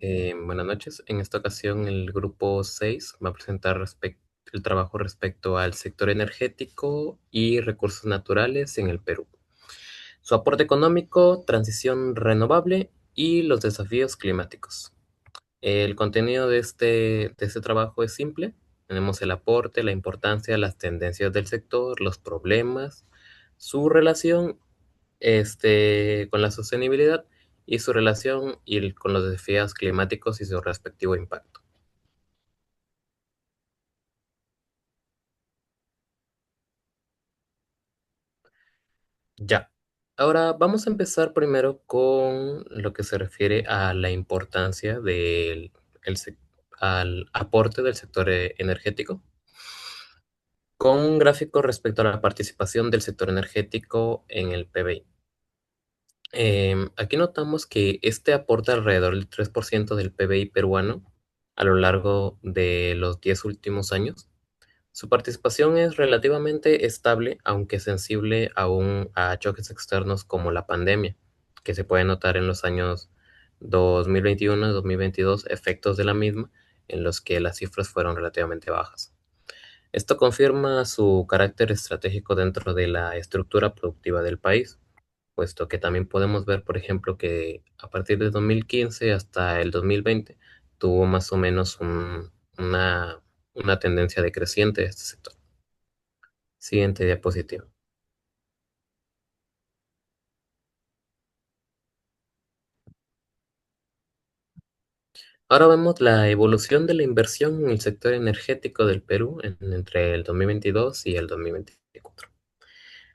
Buenas noches. En esta ocasión, el grupo 6 va a presentar el trabajo respecto al sector energético y recursos naturales en el Perú. Su aporte económico, transición renovable y los desafíos climáticos. El contenido de este trabajo es simple. Tenemos el aporte, la importancia, las tendencias del sector, los problemas, su relación con la sostenibilidad y su relación con los desafíos climáticos y su respectivo impacto. Ya. Ahora vamos a empezar primero con lo que se refiere a la importancia el sec- al aporte del sector energético, con un gráfico respecto a la participación del sector energético en el PBI. Aquí notamos que este aporta alrededor del 3% del PBI peruano a lo largo de los 10 últimos años. Su participación es relativamente estable, aunque sensible aún a choques externos como la pandemia, que se puede notar en los años 2021 y 2022, efectos de la misma, en los que las cifras fueron relativamente bajas. Esto confirma su carácter estratégico dentro de la estructura productiva del país, puesto que también podemos ver, por ejemplo, que a partir de 2015 hasta el 2020 tuvo más o menos una tendencia decreciente este sector. Siguiente diapositiva. Ahora vemos la evolución de la inversión en el sector energético del Perú entre el 2022 y el 2024.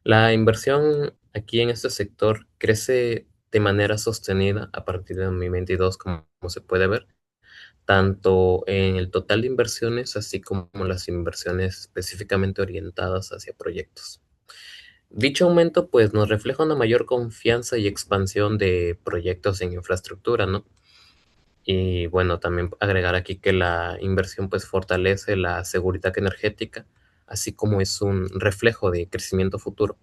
La inversión aquí en este sector crece de manera sostenida a partir de 2022, como se puede ver, tanto en el total de inversiones, así como las inversiones específicamente orientadas hacia proyectos. Dicho aumento, pues, nos refleja una mayor confianza y expansión de proyectos en infraestructura, ¿no? Y bueno, también agregar aquí que la inversión, pues, fortalece la seguridad energética, así como es un reflejo de crecimiento futuro.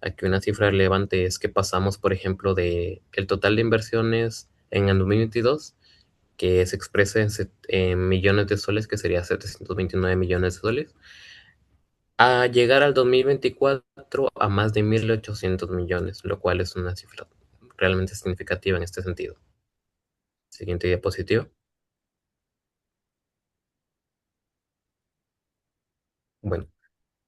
Aquí una cifra relevante es que pasamos, por ejemplo, de el total de inversiones en el 2022, que se expresa en millones de soles, que sería 729 millones de soles, a llegar al 2024 a más de 1.800 millones, lo cual es una cifra realmente significativa en este sentido. Siguiente diapositiva. Bueno,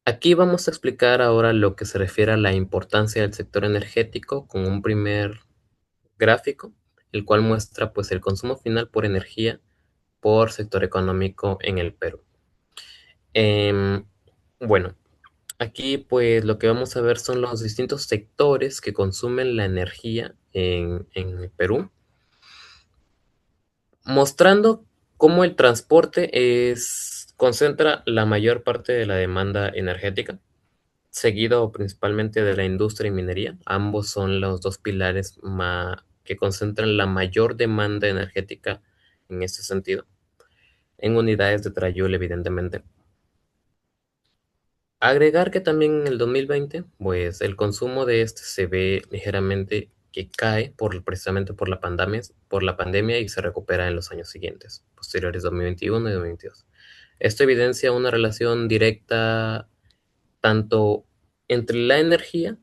aquí vamos a explicar ahora lo que se refiere a la importancia del sector energético con un primer gráfico, el cual muestra pues el consumo final por energía por sector económico en el Perú. Em, bueno, aquí pues lo que vamos a ver son los distintos sectores que consumen la energía en el Perú, mostrando cómo el transporte concentra la mayor parte de la demanda energética, seguido principalmente de la industria y minería. Ambos son los dos pilares que concentran la mayor demanda energética en este sentido, en unidades de terajoule, evidentemente. Agregar que también en el 2020, pues el consumo de este se ve ligeramente que cae precisamente por la pandemia y se recupera en los años siguientes, posteriores 2021 y 2022. Esto evidencia una relación directa tanto entre la energía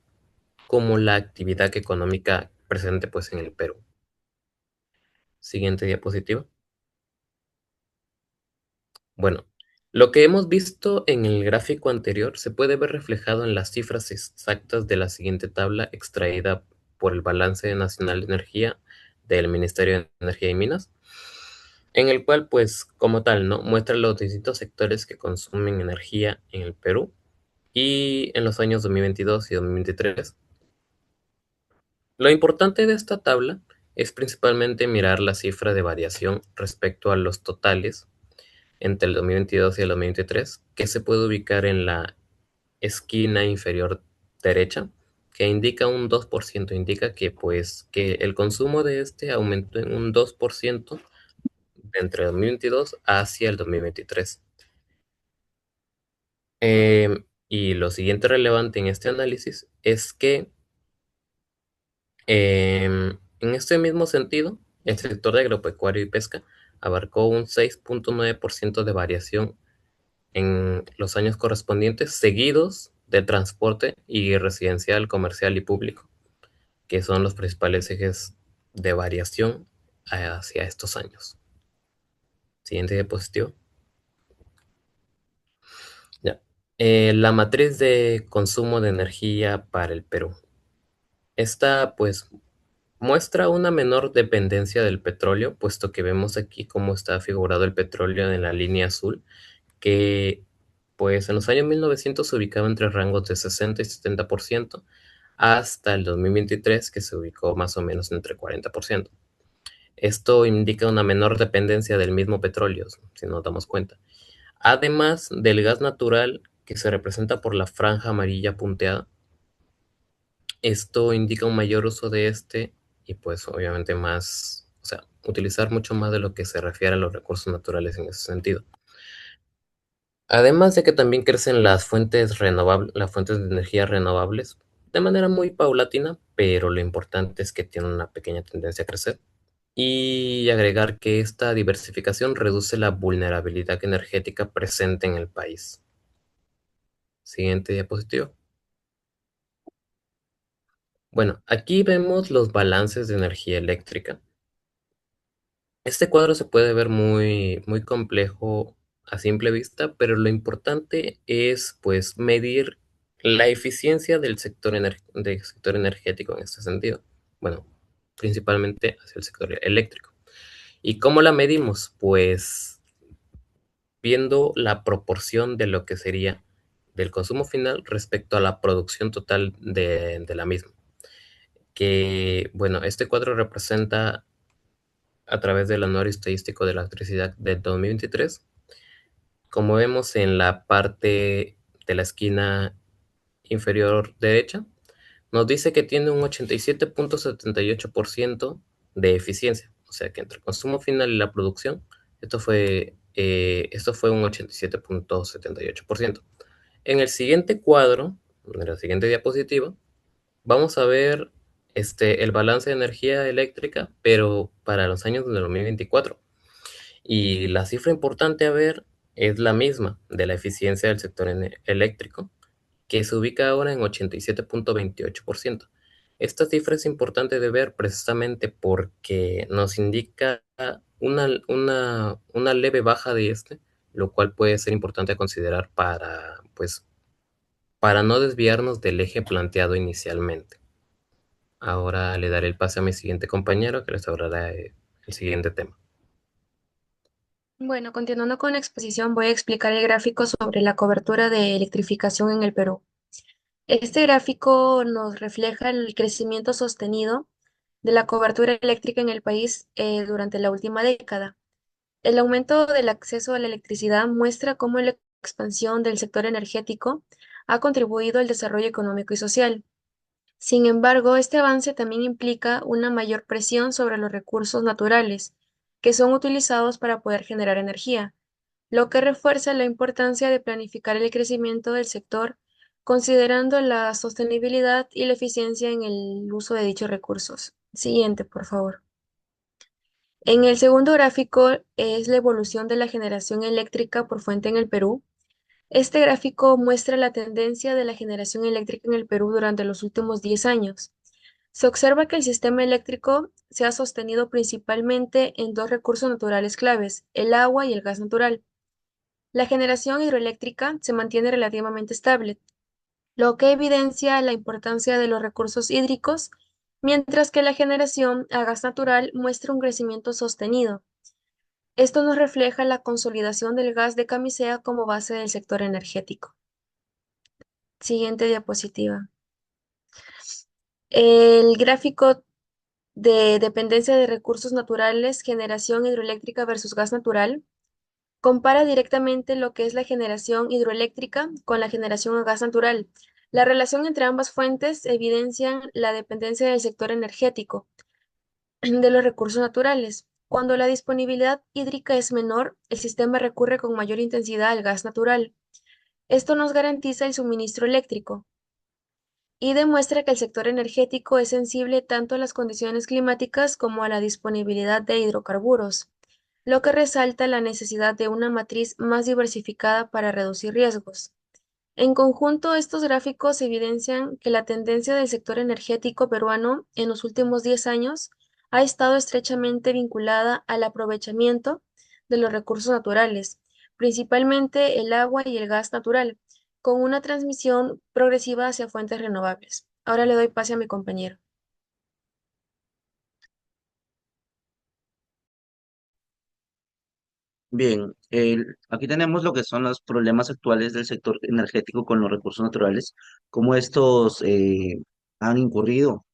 como la actividad económica presente pues en el Perú. Siguiente diapositiva. Bueno, lo que hemos visto en el gráfico anterior se puede ver reflejado en las cifras exactas de la siguiente tabla extraída por el Balance Nacional de Energía del Ministerio de Energía y Minas, en el cual, pues, como tal, ¿no? Muestra los distintos sectores que consumen energía en el Perú y en los años 2022 y 2023. Lo importante de esta tabla es principalmente mirar la cifra de variación respecto a los totales entre el 2022 y el 2023, que se puede ubicar en la esquina inferior derecha, que indica un 2%, indica que pues que el consumo de este aumentó en un 2% entre el 2022 hacia el 2023. Y lo siguiente relevante en este análisis es que en este mismo sentido, El sector de agropecuario y pesca abarcó un 6,9% de variación en los años correspondientes, seguidos de transporte y residencial, comercial y público, que son los principales ejes de variación hacia estos años. Siguiente diapositiva. Ya. La matriz de consumo de energía para el Perú. Esta, pues, muestra una menor dependencia del petróleo, puesto que vemos aquí cómo está figurado el petróleo en la línea azul, que pues en los años 1900 se ubicaba entre rangos de 60 y 70%, hasta el 2023 que se ubicó más o menos entre 40%. Esto indica una menor dependencia del mismo petróleo, si nos damos cuenta. Además del gas natural que se representa por la franja amarilla punteada, esto indica un mayor uso de este y pues obviamente más, o sea, utilizar mucho más de lo que se refiere a los recursos naturales en ese sentido. Además de que también crecen las fuentes renovables, las fuentes de energía renovables de manera muy paulatina, pero lo importante es que tienen una pequeña tendencia a crecer. Y agregar que esta diversificación reduce la vulnerabilidad energética presente en el país. Siguiente diapositiva. Bueno, aquí vemos los balances de energía eléctrica. Este cuadro se puede ver muy complejo a simple vista, pero lo importante es pues medir la eficiencia del sector energético en este sentido. Bueno, principalmente hacia el sector eléctrico. ¿Y cómo la medimos? Pues viendo la proporción de lo que sería del consumo final respecto a la producción total de la misma. Que, bueno, este cuadro representa a través del anuario estadístico de la electricidad del 2023. Como vemos en la parte de la esquina inferior derecha, nos dice que tiene un 87,78% de eficiencia. O sea que entre el consumo final y la producción, esto fue un 87,78%. En el siguiente cuadro, en la siguiente diapositiva, vamos a ver el balance de energía eléctrica, pero para los años de 2024. Y la cifra importante a ver es la misma de la eficiencia del sector eléctrico, que se ubica ahora en 87,28%. Esta cifra es importante de ver precisamente porque nos indica una leve baja de lo cual puede ser importante a considerar pues, para no desviarnos del eje planteado inicialmente. Ahora le daré el pase a mi siguiente compañero que les hablará el siguiente tema. Bueno, continuando con la exposición, voy a explicar el gráfico sobre la cobertura de electrificación en el Perú. Este gráfico nos refleja el crecimiento sostenido de la cobertura eléctrica en el país durante la última década. El aumento del acceso a la electricidad muestra cómo la expansión del sector energético ha contribuido al desarrollo económico y social. Sin embargo, este avance también implica una mayor presión sobre los recursos naturales que son utilizados para poder generar energía, lo que refuerza la importancia de planificar el crecimiento del sector considerando la sostenibilidad y la eficiencia en el uso de dichos recursos. Siguiente, por favor. En el segundo gráfico es la evolución de la generación eléctrica por fuente en el Perú. Este gráfico muestra la tendencia de la generación eléctrica en el Perú durante los últimos 10 años. Se observa que el sistema eléctrico se ha sostenido principalmente en dos recursos naturales claves, el agua y el gas natural. La generación hidroeléctrica se mantiene relativamente estable, lo que evidencia la importancia de los recursos hídricos, mientras que la generación a gas natural muestra un crecimiento sostenido. Esto nos refleja la consolidación del gas de camisea como base del sector energético. Siguiente diapositiva. El gráfico de dependencia de recursos naturales, generación hidroeléctrica versus gas natural, compara directamente lo que es la generación hidroeléctrica con la generación a gas natural. La relación entre ambas fuentes evidencian la dependencia del sector energético de los recursos naturales. Cuando la disponibilidad hídrica es menor, el sistema recurre con mayor intensidad al gas natural. Esto nos garantiza el suministro eléctrico. y demuestra que el sector energético es sensible tanto a las condiciones climáticas como a la disponibilidad de hidrocarburos, lo que resalta la necesidad de una matriz más diversificada para reducir riesgos. En conjunto, estos gráficos evidencian que la tendencia del sector energético peruano en los últimos 10 años ha estado estrechamente vinculada al aprovechamiento de los recursos naturales, principalmente el agua y el gas natural, con una transmisión progresiva hacia fuentes renovables. Ahora le doy pase a mi compañero. Bien, aquí tenemos lo que son los problemas actuales del sector energético con los recursos naturales, cómo estos han incurrido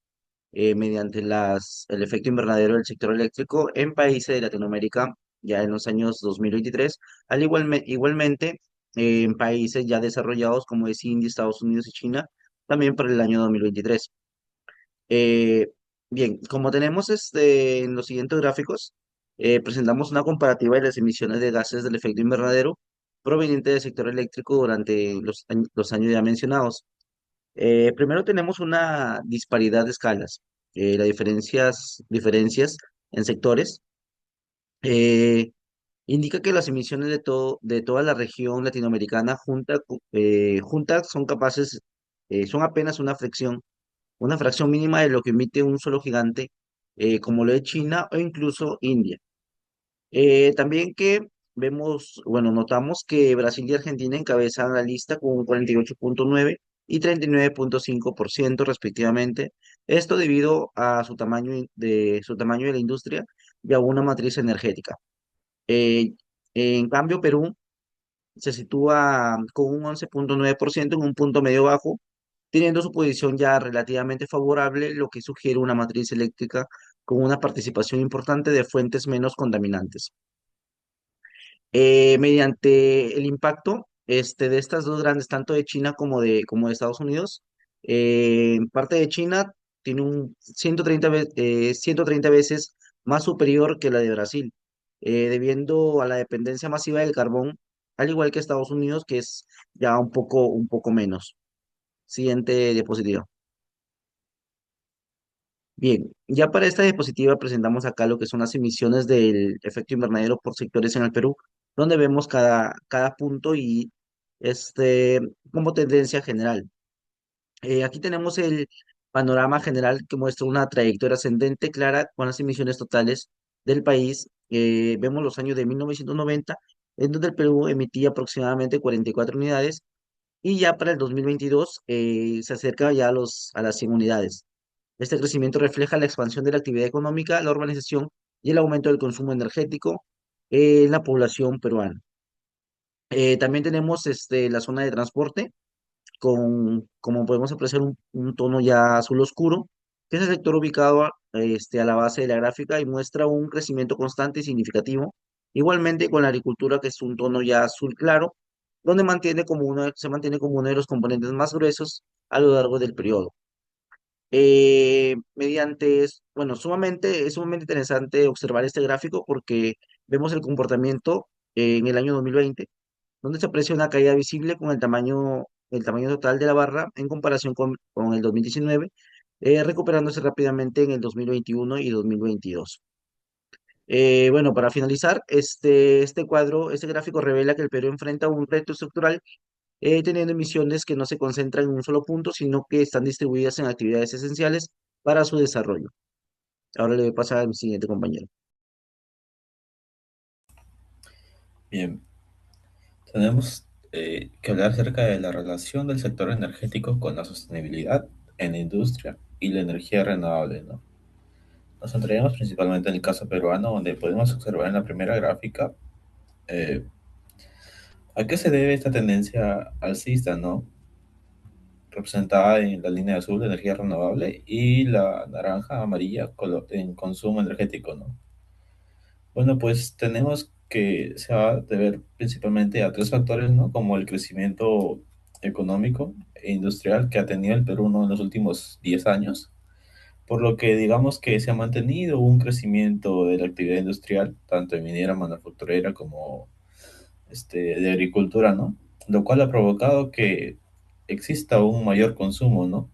mediante el efecto invernadero del sector eléctrico en países de Latinoamérica ya en los años 2023, igualmente en países ya desarrollados como es India, Estados Unidos y China, también por el año 2023. Eh, Bien, como tenemos en los siguientes gráficos, presentamos una comparativa de las emisiones de gases del efecto invernadero proveniente del sector eléctrico durante los años ya mencionados. Primero tenemos una disparidad de escalas, las diferencias en sectores. eh, Indica que las emisiones de toda la región latinoamericana juntas son capaces, son apenas una fracción mínima de lo que emite un solo gigante, como lo es China o incluso India. También que bueno, notamos que Brasil y Argentina encabezan la lista con un 48,9 y 39,5% respectivamente. Esto debido a su tamaño de la industria y a una matriz energética. Eh, en cambio, Perú se sitúa con un 11,9% en un punto medio bajo, teniendo su posición ya relativamente favorable, lo que sugiere una matriz eléctrica con una participación importante de fuentes menos contaminantes. Mediante el impacto de estas dos grandes, tanto de China como de Estados Unidos, en parte de China tiene un 130 veces más superior que la de Brasil, debiendo a la dependencia masiva del carbón, al igual que Estados Unidos, que es ya un poco menos. Siguiente diapositiva. Bien, ya para esta diapositiva presentamos acá lo que son las emisiones del efecto invernadero por sectores en el Perú, donde vemos cada punto y este como tendencia general. Aquí tenemos el panorama general que muestra una trayectoria ascendente clara con las emisiones totales del país. Vemos los años de 1990, en donde el Perú emitía aproximadamente 44 unidades, y ya para el 2022 se acerca ya a las 100 unidades. Este crecimiento refleja la expansión de la actividad económica, la urbanización y el aumento del consumo energético en la población peruana. También tenemos la zona de transporte, como podemos apreciar, un tono ya azul oscuro, que es el sector ubicado a la base de la gráfica y muestra un crecimiento constante y significativo. Igualmente con la agricultura, que es un tono ya azul claro, donde se mantiene como uno de los componentes más gruesos a lo largo del periodo. Bueno, es sumamente interesante observar este gráfico porque vemos el comportamiento en el año 2020, donde se aprecia una caída visible con el tamaño total de la barra en comparación con el 2019, recuperándose rápidamente en el 2021 y 2022. Bueno, para finalizar, este gráfico revela que el Perú enfrenta un reto estructural, teniendo emisiones que no se concentran en un solo punto, sino que están distribuidas en actividades esenciales para su desarrollo. Ahora le voy a pasar a mi siguiente compañero. Bien, tenemos que hablar acerca de la relación del sector energético con la sostenibilidad en la industria y la energía renovable, ¿no? Nos centraremos principalmente en el caso peruano, donde podemos observar en la primera gráfica eh, a qué se debe esta tendencia alcista, ¿no? Representada en la línea azul de energía renovable y la naranja amarilla en consumo energético, ¿no? Bueno, pues tenemos que se va a deber principalmente a tres factores, ¿no? Como el crecimiento económico e industrial que ha tenido el Perú, ¿no?, en los últimos 10 años, por lo que digamos que se ha mantenido un crecimiento de la actividad industrial, tanto en minera, manufacturera como de agricultura, ¿no? Lo cual ha provocado que exista un mayor consumo, ¿no?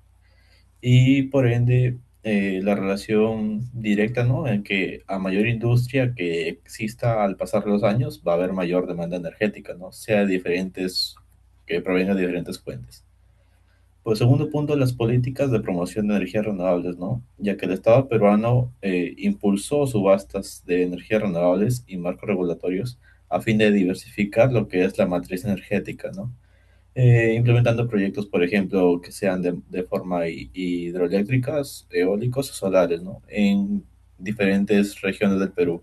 y por ende la relación directa, ¿no? En que a mayor industria que exista al pasar los años va a haber mayor demanda energética, ¿no? Sea de diferentes, que provenga de diferentes fuentes. Por segundo punto, las políticas de promoción de energías renovables, ¿no? Ya que el Estado peruano impulsó subastas de energías renovables y marcos regulatorios a fin de diversificar lo que es la matriz energética, ¿no? Implementando proyectos, por ejemplo, que sean de forma hidroeléctricas, eólicos o solares, ¿no? En diferentes regiones del Perú.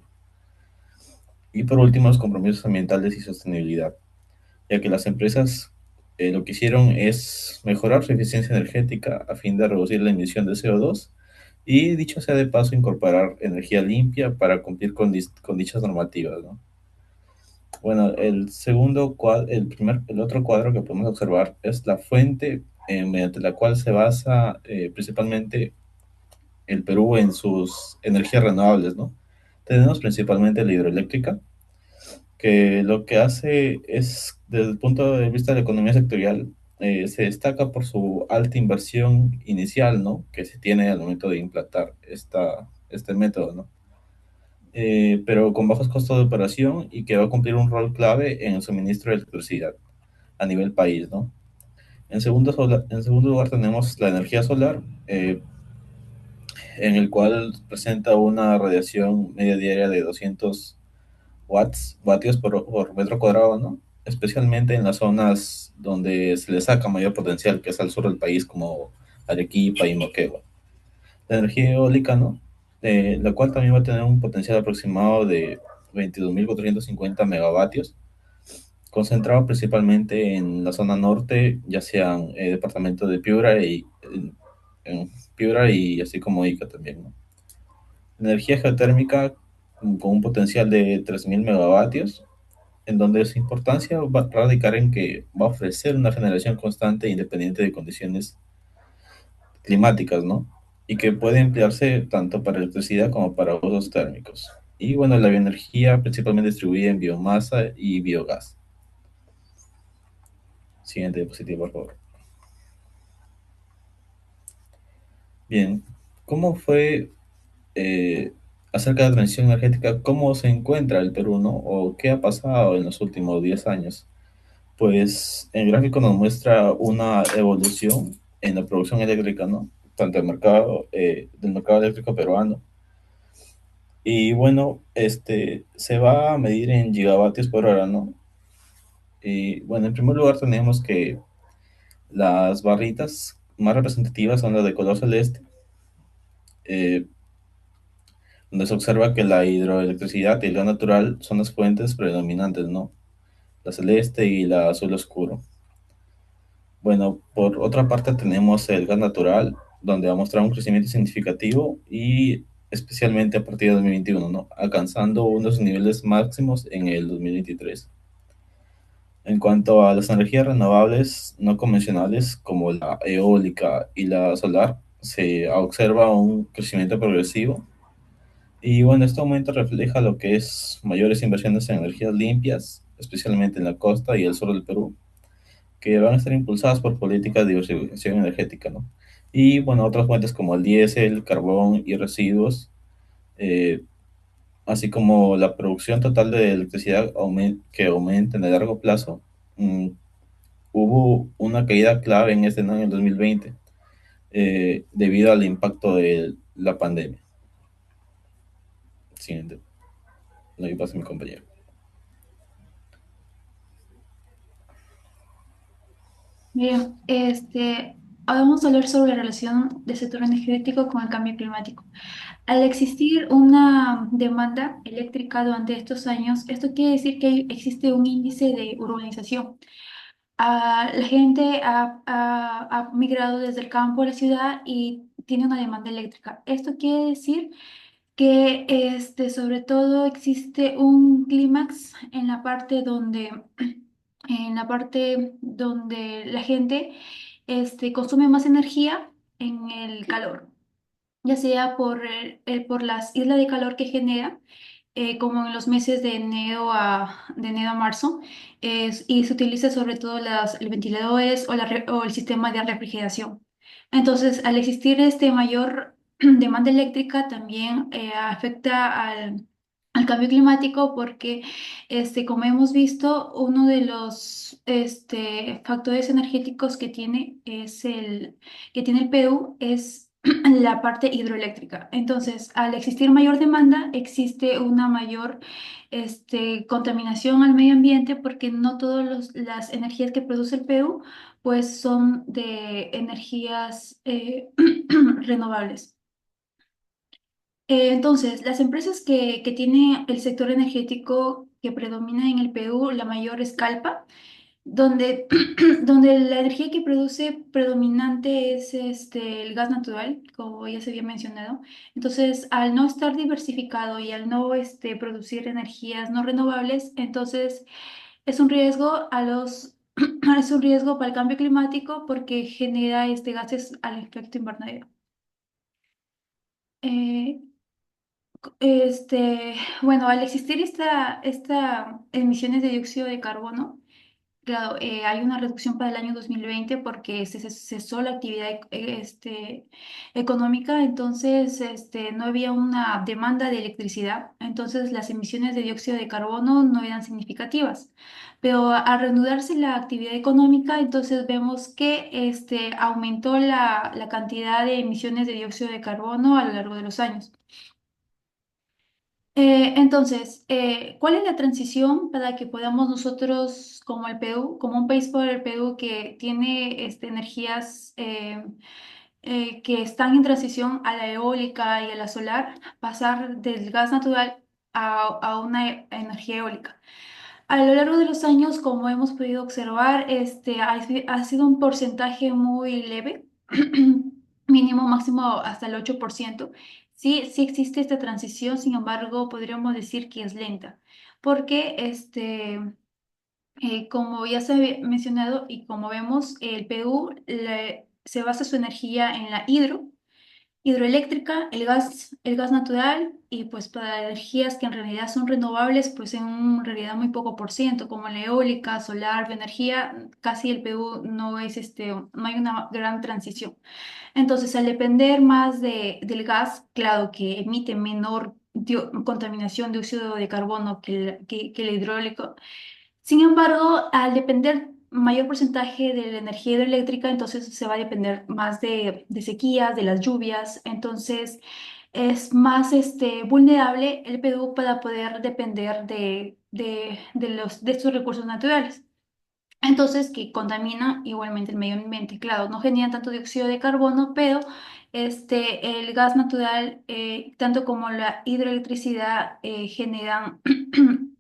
Y por último, los compromisos ambientales y sostenibilidad, ya que las empresas lo que hicieron es mejorar su eficiencia energética a fin de reducir la emisión de CO2 y, dicho sea de paso, incorporar energía limpia para cumplir con dichas normativas, ¿no? Bueno, el otro cuadro que podemos observar es la fuente mediante la cual se basa principalmente el Perú en sus energías renovables, ¿no? Tenemos principalmente la hidroeléctrica, que lo que hace es, desde el punto de vista de la economía sectorial, se destaca por su alta inversión inicial, ¿no? Que se tiene al momento de implantar este método, ¿no? Pero con bajos costos de operación y que va a cumplir un rol clave en el suministro de electricidad a nivel país, ¿no? En segundo lugar tenemos la energía solar, en el cual presenta una radiación media diaria de 200 vatios por metro cuadrado, ¿no? Especialmente en las zonas donde se le saca mayor potencial, que es al sur del país, como Arequipa y Moquegua. La energía eólica, ¿no? La cual también va a tener un potencial aproximado de 22.450 megavatios, concentrado principalmente en la zona norte, ya sean departamento de Piura en Piura y así como Ica también, ¿no? Energía geotérmica con un potencial de 3.000 megavatios, en donde su importancia va a radicar en que va a ofrecer una generación constante e independiente de condiciones climáticas, ¿no? Y que puede emplearse tanto para electricidad como para usos térmicos. Y bueno, la bioenergía principalmente distribuida en biomasa y biogás. Siguiente diapositiva, por favor. Bien, ¿cómo fue eh, acerca de la transición energética? ¿Cómo se encuentra el Perú, no? ¿O qué ha pasado en los últimos 10 años? Pues el gráfico nos muestra una evolución en la producción eléctrica, ¿no? Tanto del mercado eléctrico peruano. Y bueno, se va a medir en gigavatios por hora, ¿no? Y bueno, en primer lugar tenemos que las barritas más representativas son las de color celeste, eh, donde se observa que la hidroelectricidad y el gas natural son las fuentes predominantes, ¿no? La celeste y la azul oscuro. Bueno, por otra parte tenemos el gas natural, donde va a mostrar un crecimiento significativo y especialmente a partir de 2021, ¿no? Alcanzando unos niveles máximos en el 2023. En cuanto a las energías renovables no convencionales, como la eólica y la solar, se observa un crecimiento progresivo. Y bueno, este aumento refleja lo que es mayores inversiones en energías limpias, especialmente en la costa y el sur del Perú, que van a estar impulsadas por políticas de diversificación energética, ¿no? Y bueno, otras fuentes como el diésel, carbón y residuos, eh, así como la producción total de electricidad que aumenta en el largo plazo. Hubo una caída clave en este año, en el 2020, debido al impacto de la pandemia. Siguiente, no hay paso a mi compañero. Bien, ahora vamos a hablar sobre la relación del sector energético con el cambio climático. Al existir una demanda eléctrica durante estos años, esto quiere decir que existe un índice de urbanización. La gente ha migrado desde el campo a la ciudad y tiene una demanda eléctrica. Esto quiere decir que sobre todo existe un clímax en la parte donde la gente consume más energía en el calor, ya sea por las islas de calor que genera, como en los meses de enero a marzo, y se utiliza sobre todo los ventiladores o el sistema de refrigeración. Entonces, al existir este mayor demanda eléctrica, también afecta al cambio climático porque, como hemos visto, uno de los factores energéticos que tiene el Perú es la parte hidroeléctrica. Entonces, al existir mayor demanda, existe una mayor contaminación al medio ambiente porque no todas las energías que produce el Perú pues son de energías renovables. Entonces, las empresas que tiene el sector energético que predomina en el Perú, la mayor es Calpa, donde, donde la energía que produce predominante es el gas natural, como ya se había mencionado. Entonces, al no estar diversificado y al no producir energías no renovables, entonces es un riesgo es un riesgo para el cambio climático porque genera gases al efecto invernadero. Eh, bueno, al existir esta emisiones de dióxido de carbono, claro, hay una reducción para el año 2020 porque se cesó la actividad económica, entonces no había una demanda de electricidad, entonces las emisiones de dióxido de carbono no eran significativas. Pero al reanudarse la actividad económica, entonces vemos que aumentó la cantidad de emisiones de dióxido de carbono a lo largo de los años. Entonces, ¿cuál es la transición para que podamos nosotros, como el Perú, como un país por el Perú que tiene energías que están en transición a la eólica y a la solar, pasar del gas natural a una energía eólica? A lo largo de los años, como hemos podido observar, ha sido un porcentaje muy leve, mínimo, máximo hasta el 8%. Sí, sí existe esta transición, sin embargo, podríamos decir que es lenta, porque como ya se ha mencionado y como vemos, el Perú se basa su energía en la hidroeléctrica, el gas natural y pues para energías que en realidad son renovables, pues en realidad muy poco por ciento, como la eólica, solar, bioenergía, casi el Perú no es no hay una gran transición. Entonces, al depender más del gas, claro que emite menor contaminación de dióxido de carbono que el hidráulico. Sin embargo, al depender mayor porcentaje de la energía hidroeléctrica, entonces se va a depender más de sequías, de las lluvias, entonces es más vulnerable el Perú para poder depender de estos recursos naturales. Entonces, que contamina igualmente el medio ambiente. Claro, no genera tanto dióxido de carbono, pero el gas natural, tanto como la hidroelectricidad, generan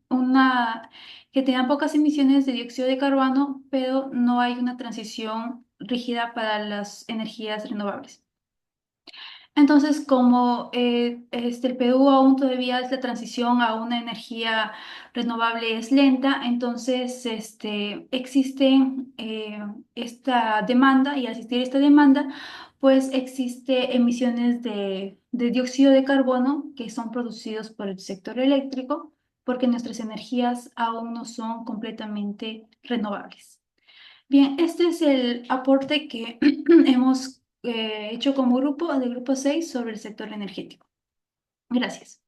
una, que tengan pocas emisiones de dióxido de carbono, pero no hay una transición rígida para las energías renovables. Entonces, como el Perú aún todavía es la transición a una energía renovable es lenta, entonces existe esta demanda y al existir esta demanda, pues existe emisiones de dióxido de carbono que son producidos por el sector eléctrico porque nuestras energías aún no son completamente renovables. Bien, este es el aporte que hemos hecho como grupo, del grupo 6 sobre el sector energético. Gracias.